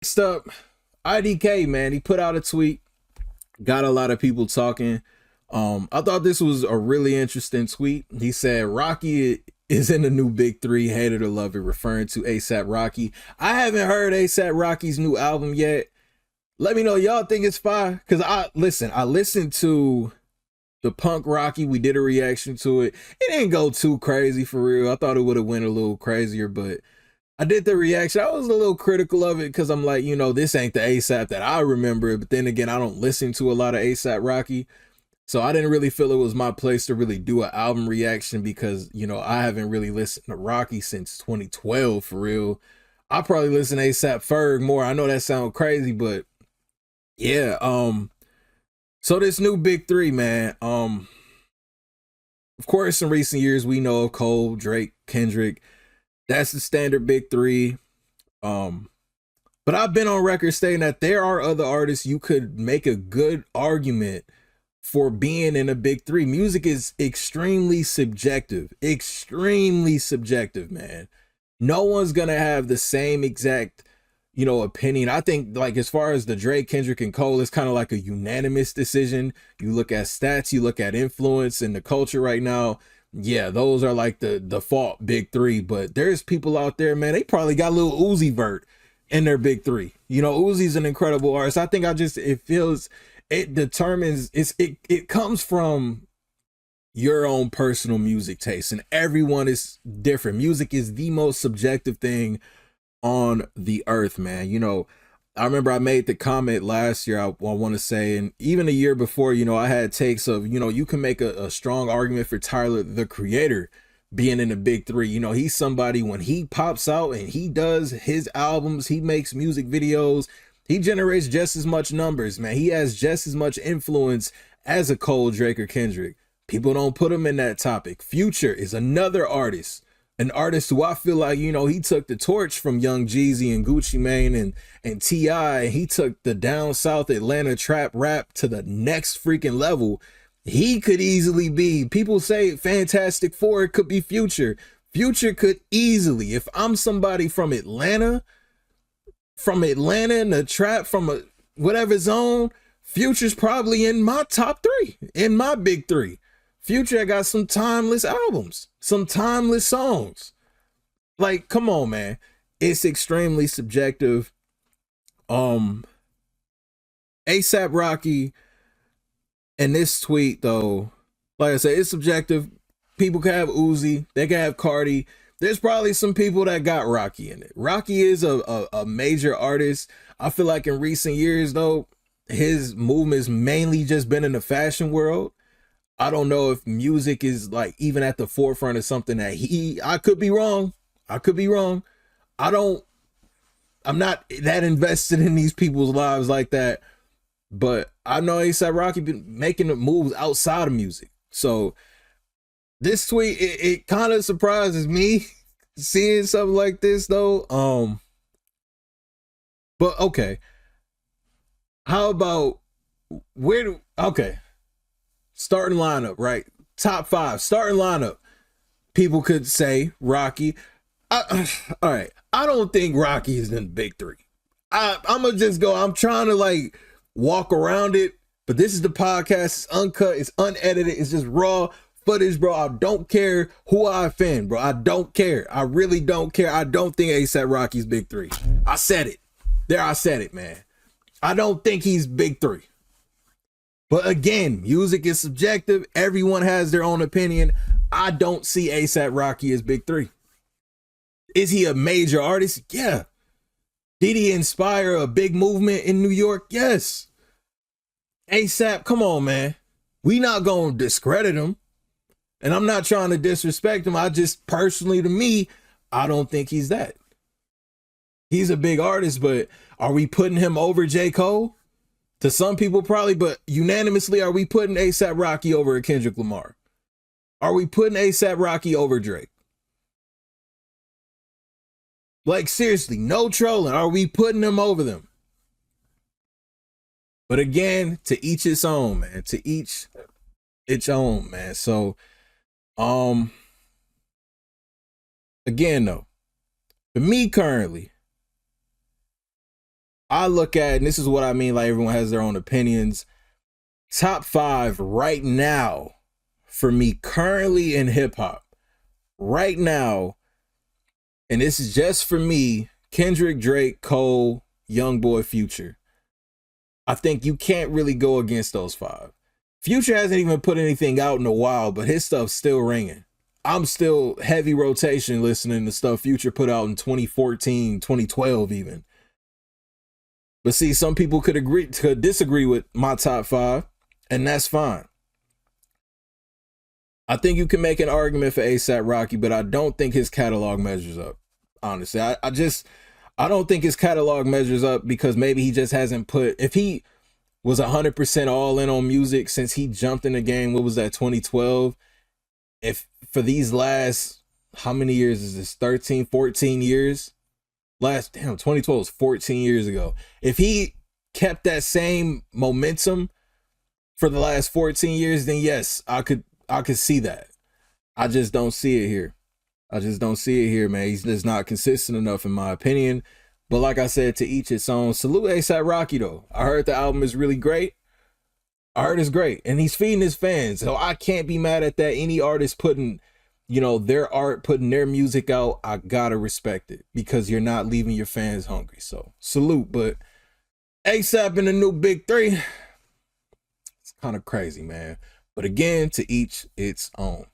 Next up, IDK, man, he put out a tweet, got a lot of people talking. I thought this was a really interesting tweet. He said Rocky is in the new big three, hate it or love it, referring to ASAP Rocky. I haven't heard ASAP Rocky's new album yet. Let me know y'all think it's fire. Cause I listened to the Punk Rocky. We did a reaction to it. It didn't go too crazy for real. I thought it would have went a little crazier, but I did the reaction. I was a little critical of it because I'm like, this ain't the ASAP that I remember. But then again, I don't listen to a lot of ASAP Rocky. So I didn't really feel it was my place to really do an album reaction because, I haven't really listened to Rocky since 2012 for real. I probably listen to ASAP Ferg more. I know that sounds crazy, but yeah. So this new big three, man. Of course, in recent years, we know of Cole, Drake, Kendrick. That's the standard big three. But I've been on record stating that there are other artists you could make a good argument for being in a big three. Music is extremely subjective, man. No one's gonna have the same exact, opinion. I think like as far as the Drake, Kendrick, and Cole, it's kind of like a unanimous decision. You look at stats, you look at influence in the culture right now. Yeah, those are like the default big three. But there's people out there, man, they probably got little Uzi Vert in their big three. Uzi's an incredible artist. I think it comes from your own personal music taste, and everyone is different. Music is the most subjective thing on the earth, man. I remember I made the comment last year, I want to say, and even a year before, I had takes of, you can make a strong argument for Tyler, the Creator, being in the big three. He's somebody, when he pops out and he does his albums, he makes music videos, he generates just as much numbers, man. He has just as much influence as a Cole, Drake, or Kendrick. People don't put him in that topic. Future is another artist. An artist who I feel like, he took the torch from Young Jeezy and Gucci Mane and T.I. He took the down south Atlanta trap rap to the next freaking level. He could easily be, people say Fantastic Four, it could be Future. Future could easily, if I'm somebody from Atlanta in the trap, from a whatever zone, Future's probably in my top three, in my big three. Future got some timeless albums, some timeless songs. Like, come on, man. It's extremely subjective. ASAP Rocky and this tweet, though, like I said, it's subjective. People can have Uzi, they can have Cardi. There's probably some people that got Rocky in it. Rocky is a major artist. I feel like in recent years, though, his movement's mainly just been in the fashion world. I don't know if music is like even at the forefront of something that I could be wrong. I'm not that invested in these people's lives like that. But I know ASAP Rocky been making the moves outside of music. So this tweet, it kind of surprises me seeing something like this though. But okay. How about starting lineup, right? Top 5 starting lineup. People could say Rocky. All right. I don't think Rocky is in the big three. I'm gonna just go. I'm trying to like walk around it, but this is the podcast. It's uncut. It's unedited. It's just raw footage, bro. I don't care who I offend, bro. I don't care. I really don't care. I don't think ASAP Rocky's big three. I said it. I said it, man. I don't think he's big three. But again, music is subjective. Everyone has their own opinion. I don't see ASAP Rocky as big three. Is he a major artist? Yeah. Did he inspire a big movement in New York? Yes. ASAP, come on, man. We not going to discredit him. And I'm not trying to disrespect him. I just personally, to me, I don't think he's that. He's a big artist, but are we putting him over J. Cole? To some people, probably, but unanimously, are we putting ASAP Rocky over Kendrick Lamar? Are we putting ASAP Rocky over Drake? Like, seriously, no trolling. Are we putting them over them? But again, to each its own, man. To each its own, man. So, again, though, for me currently, I look at, and this is what I mean, like everyone has their own opinions. Top 5 right now for me currently in hip hop. Right now, and this is just for me, Kendrick, Drake, Cole, Youngboy, Future. I think you can't really go against those 5. Future hasn't even put anything out in a while, but his stuff's still ringing. I'm still heavy rotation listening to stuff Future put out in 2014, 2012 even. But see, some people could disagree with my top 5, and that's fine. I think you can make an argument for A$AP Rocky, but I don't think his catalog measures up. Honestly, I don't think his catalog measures up because maybe he just hasn't put, if he was 100% all in on music since he jumped in the game, what was that, 2012? If for these last, how many years is this, 13, 14 years? 2012 was 14 years ago. If he kept that same momentum for the last 14 years, then yes, I could see that. I just don't see it here. Man. He's just not consistent enough in my opinion. But like I said, to each its own. Salute A$AP Rocky though. I heard the album is really great. I heard it's great. And he's feeding his fans. So I can't be mad at that. Any artist putting, their art, putting their music out, I gotta respect it. Because you're not leaving your fans hungry. So salute. But A$AP in the new Big 3. It's kind of crazy, man. But again, to each its own.